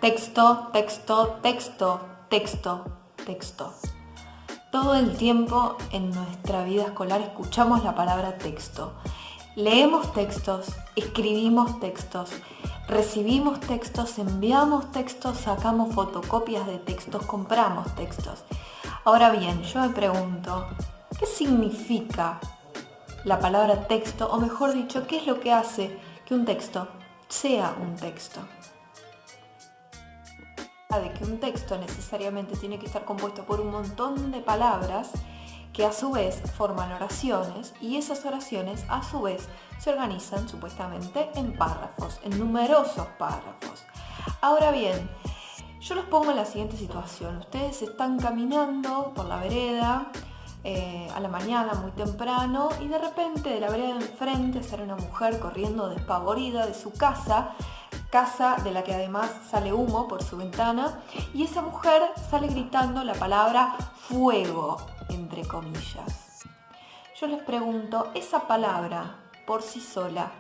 Texto, texto, texto, texto, texto. Todo el tiempo en nuestra vida escolar escuchamos la palabra texto. Leemos textos, escribimos textos, recibimos textos, enviamos textos, sacamos fotocopias de textos, compramos textos. Ahora bien, yo me pregunto, ¿qué significa la palabra texto? O mejor dicho, ¿qué es lo que hace que un texto sea un texto? De que un texto necesariamente tiene que estar compuesto por un montón de palabras que a su vez forman oraciones, y esas oraciones a su vez se organizan supuestamente en párrafos, en numerosos párrafos. Ahora bien, yo los pongo en la siguiente situación. Ustedes están caminando por la vereda a la mañana muy temprano y de repente de la vereda de enfrente sale una mujer corriendo despavorida de su casa de la que además sale humo por su ventana, y esa mujer sale gritando la palabra fuego, entre comillas. Yo les pregunto, ¿esa palabra por sí sola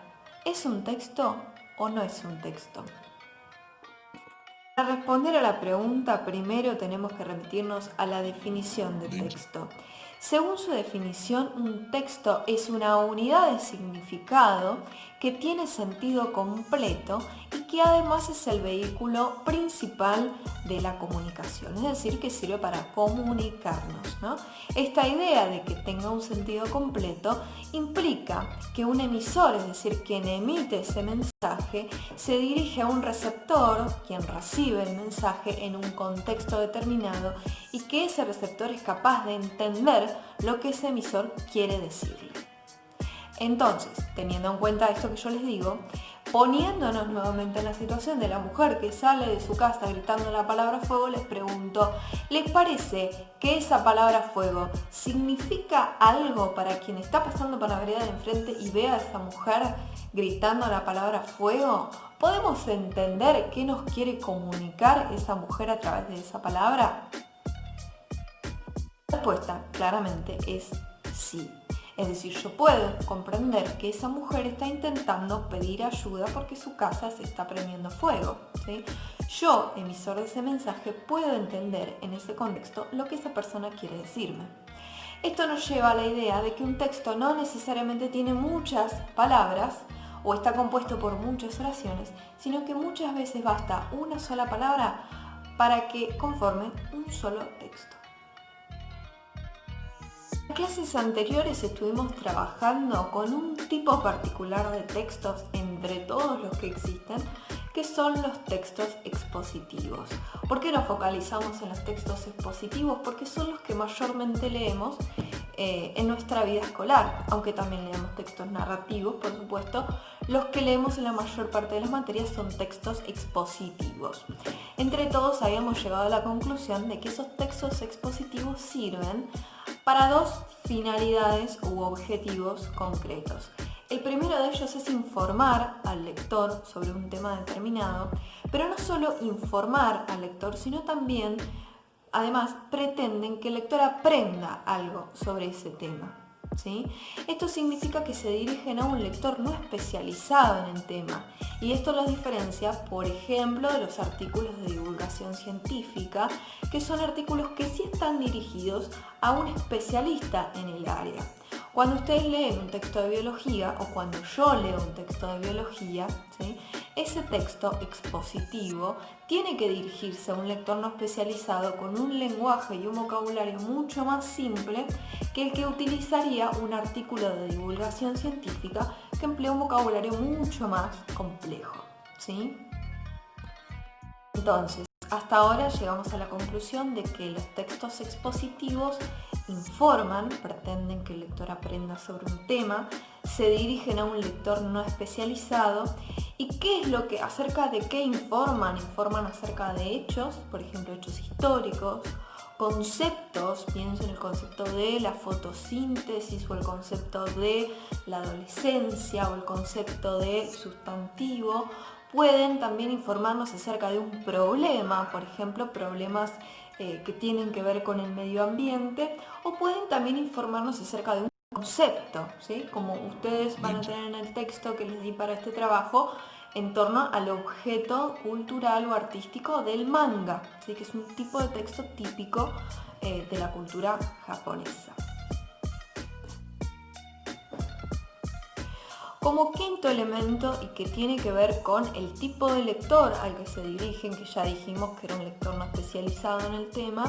es un texto o no es un texto? Para responder a la pregunta, primero tenemos que remitirnos a la definición de texto. Según su definición, un texto es una unidad de significado que tiene sentido completo y que además es el vehículo principal de la comunicación, es decir, que sirve para comunicarnos, ¿no? Esta idea de que tenga un sentido completo implica que un emisor, es decir, quien emite ese mensaje, se dirige a un receptor, quien recibe el mensaje en un contexto determinado, y que ese receptor es capaz de entender lo que ese emisor quiere decirle. Entonces, teniendo en cuenta esto que yo les digo, poniéndonos nuevamente en la situación de la mujer que sale de su casa gritando la palabra fuego, les pregunto, ¿les parece que esa palabra fuego significa algo para quien está pasando por la vereda de enfrente y ve a esa mujer gritando la palabra fuego? ¿Podemos entender qué nos quiere comunicar esa mujer a través de esa palabra? La respuesta claramente es sí. Es decir, yo puedo comprender que esa mujer está intentando pedir ayuda porque su casa se está prendiendo fuego, ¿sí? Yo, emisor de ese mensaje, puedo entender en ese contexto lo que esa persona quiere decirme. Esto nos lleva a la idea de que un texto no necesariamente tiene muchas palabras o está compuesto por muchas oraciones, sino que muchas veces basta una sola palabra para que conforme un solo texto. En clases anteriores estuvimos trabajando con un tipo particular de textos entre todos los que existen, que son los textos expositivos. ¿Por qué nos focalizamos en los textos expositivos? Porque son los que mayormente leemos en nuestra vida escolar, aunque también leemos textos narrativos, por supuesto. Los que leemos en la mayor parte de las materias son textos expositivos. Entre todos habíamos llegado a la conclusión de que esos textos expositivos sirven para dos finalidades u objetivos concretos. El primero de ellos es informar al lector sobre un tema determinado, pero no solo informar al lector, sino también, además, pretenden que el lector aprenda algo sobre ese tema, ¿sí? Esto significa que se dirigen a un lector no especializado en el tema, y esto los diferencia, por ejemplo, de los artículos de divulgación científica, que son artículos que sí están dirigidos a un especialista en el área. Cuando ustedes leen un texto de biología, o cuando yo leo un texto de biología, ¿sí?, ese texto expositivo tiene que dirigirse a un lector no especializado con un lenguaje y un vocabulario mucho más simple que el que utilizaría un artículo de divulgación científica que emplea un vocabulario mucho más complejo, ¿sí? Entonces, hasta ahora llegamos a la conclusión de que los textos expositivos informan, pretenden que el lector aprenda sobre un tema, se dirigen a un lector no especializado. ¿Y qué es lo que, acerca de qué informan? Informan acerca de hechos, por ejemplo, hechos históricos, conceptos, pienso en el concepto de la fotosíntesis o el concepto de la adolescencia o el concepto de sustantivo. Pueden también informarnos acerca de un problema, por ejemplo, problemas que tienen que ver con el medio ambiente, o pueden también informarnos acerca de un concepto, ¿sí? Como ustedes van a tener en el texto que les di para este trabajo, en torno al objeto cultural o artístico del manga, ¿sí? Que es un tipo de texto típico de la cultura japonesa. Como quinto elemento, y que tiene que ver con el tipo de lector al que se dirigen, que ya dijimos que era un lector no especializado en el tema,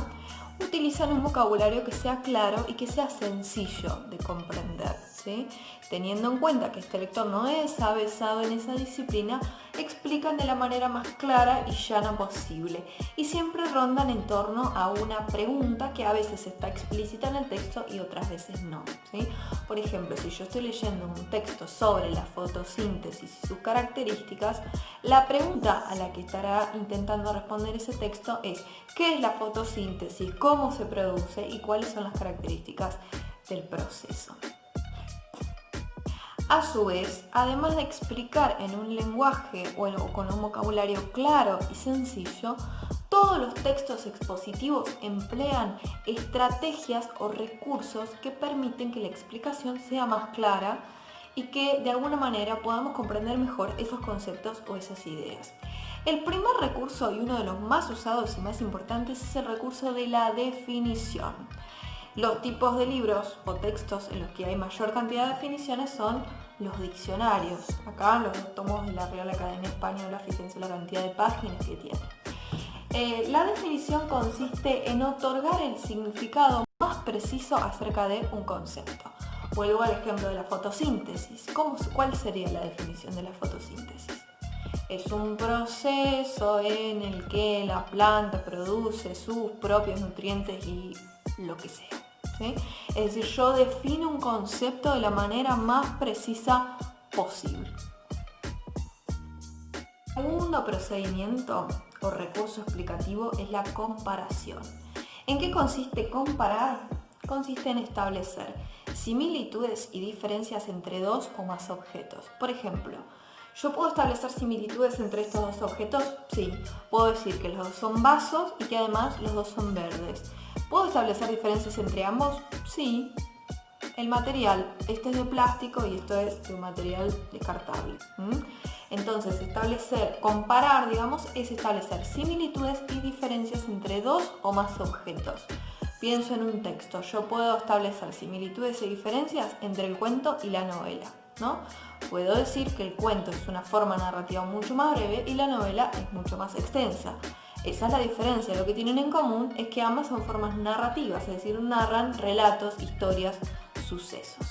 utilizan un vocabulario que sea claro y que sea sencillo de comprender, ¿sí? Teniendo en cuenta que este lector no es avesado en esa disciplina, explican de la manera más clara y llana posible y siempre rondan en torno a una pregunta que a veces está explícita en el texto y otras veces no, ¿sí? Por ejemplo, si yo estoy leyendo un texto sobre la fotosíntesis y sus características, la pregunta a la que estará intentando responder ese texto es: ¿qué es la fotosíntesis? ¿Cómo se produce? ¿Y cuáles son las características del proceso? A su vez, además de explicar en un lenguaje o con un vocabulario claro y sencillo, todos los textos expositivos emplean estrategias o recursos que permiten que la explicación sea más clara y que de alguna manera podamos comprender mejor esos conceptos o esas ideas. El primer recurso y uno de los más usados y más importantes es el recurso de la definición. Los tipos de libros o textos en los que hay mayor cantidad de definiciones son los diccionarios. Acá los dos tomos de la Real Academia Española, fíjense la cantidad de páginas que tiene. La definición consiste en otorgar el significado más preciso acerca de un concepto. Vuelvo al ejemplo de la fotosíntesis. ¿Cuál sería la definición de la fotosíntesis? Es un proceso en el que la planta produce sus propios nutrientes y lo que sea, ¿sí? Es decir, yo defino un concepto de la manera más precisa posible. El segundo procedimiento o recurso explicativo es la comparación. ¿En qué consiste comparar? Consiste en establecer similitudes y diferencias entre dos o más objetos. Por ejemplo, ¿yo puedo establecer similitudes entre estos dos objetos? Sí. Puedo decir que los dos son vasos y que además los dos son verdes. ¿Puedo establecer diferencias entre ambos? Sí. El material, este es de plástico y esto es de un material descartable. Entonces, comparar, digamos, es establecer similitudes y diferencias entre dos o más objetos. Pienso en un texto, yo puedo establecer similitudes y diferencias entre el cuento y la novela, ¿no? Puedo decir que el cuento es una forma narrativa mucho más breve y la novela es mucho más extensa. Esa es la diferencia. Lo que tienen en común es que ambas son formas narrativas, es decir, narran relatos, historias, sucesos.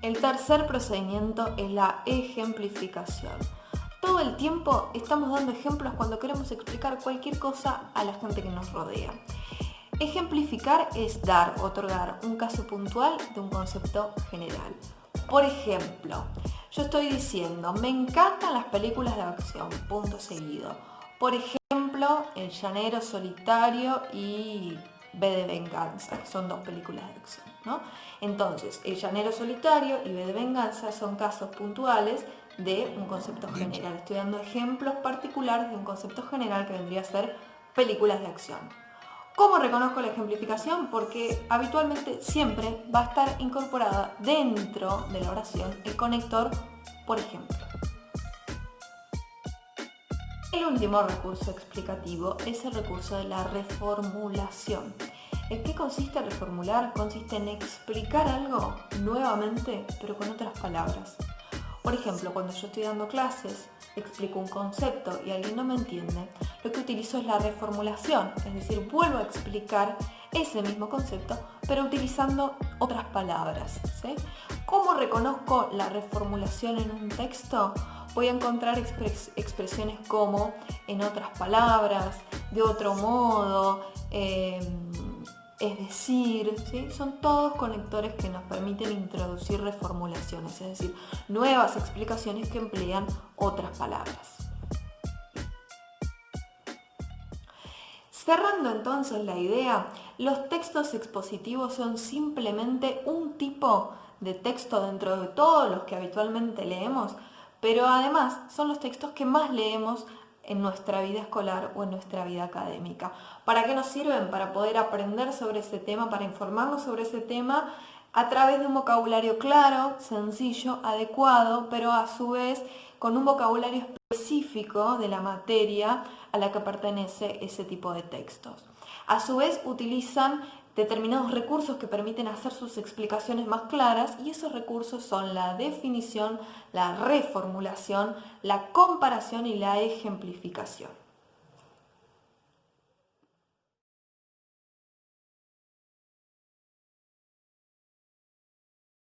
El tercer procedimiento es la ejemplificación. Todo el tiempo estamos dando ejemplos cuando queremos explicar cualquier cosa a la gente que nos rodea. Ejemplificar es otorgar un caso puntual de un concepto general. Por ejemplo, yo estoy diciendo, me encantan las películas de acción, punto seguido. Por ejemplo, El Llanero Solitario y V de Venganza, que son dos películas de acción, ¿no? Entonces, El Llanero Solitario y V de Venganza son casos puntuales de un concepto general. Estoy dando ejemplos particulares de un concepto general que vendría a ser películas de acción. ¿Cómo reconozco la ejemplificación? Porque habitualmente siempre va a estar incorporada dentro de la oración el conector, por ejemplo. El último recurso explicativo es el recurso de la reformulación. ¿En qué consiste reformular? Consiste en explicar algo nuevamente, pero con otras palabras. Por ejemplo, cuando yo estoy dando clases, explico un concepto y alguien no me entiende, lo que utilizo es la reformulación, es decir, vuelvo a explicar ese mismo concepto, pero utilizando otras palabras, ¿sí? ¿Cómo reconozco la reformulación en un texto? Voy a encontrar expresiones como en otras palabras, de otro modo, es decir, ¿sí? Son todos conectores que nos permiten introducir reformulaciones, es decir, nuevas explicaciones que emplean otras palabras. Cerrando entonces la idea, los textos expositivos son simplemente un tipo de texto dentro de todos los que habitualmente leemos, pero además son los textos que más leemos en nuestra vida escolar o en nuestra vida académica. ¿Para qué nos sirven? Para poder aprender sobre ese tema, para informarnos sobre ese tema a través de un vocabulario claro, sencillo, adecuado, pero a su vez con un vocabulario específico de la materia a la que pertenece ese tipo de textos. A su vez utilizan determinados recursos que permiten hacer sus explicaciones más claras, y esos recursos son la definición, la reformulación, la comparación y la ejemplificación.